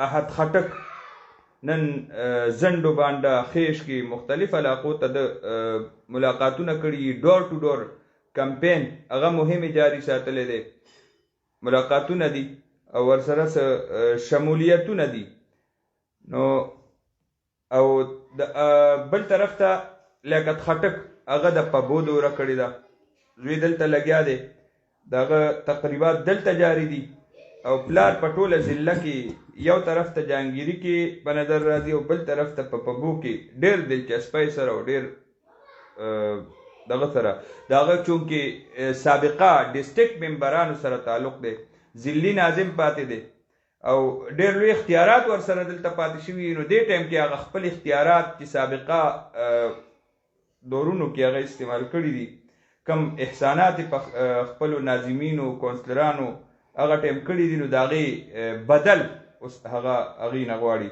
احد خټک نن زنډو بانډه خیش کې مختلف علاقو ته د ملاقاتونه کړي، ډور ټو ډور کمپین هغه مهم جاری ساتلی دی، ملاقاتونه دي او ورسره شمولیتونه دي. نو او بل طرف ته لیاقت خټک هغه د پبو دوره کړې ده، زوی دلته لګیا دی، دغه تقریبات دلته جاری دي او پلار په ټوله ضلع کې یو طرف ته جهانګیري کې په نظر راځي او بل طرف ته په پبو کې ډېر دلچسپۍ سره او ډېر دغه سره د هغه چونکې سابقه ډسټرکټ ممبرانو سره تعلق دی، ضلعي ناظم پاتې دی او ډېر لوی اختیارات ورسره دلته پاتې شوي. نو دې ټایم کې هغه خپل اختیارات چې سابقه دورونو کې هغه استعمال کړي دي، کم احسانات په خپلو ناظمینو کونسلرانو هغه ټایم کړي دي، نو د هغې بدل اوس هغې نه غواړي.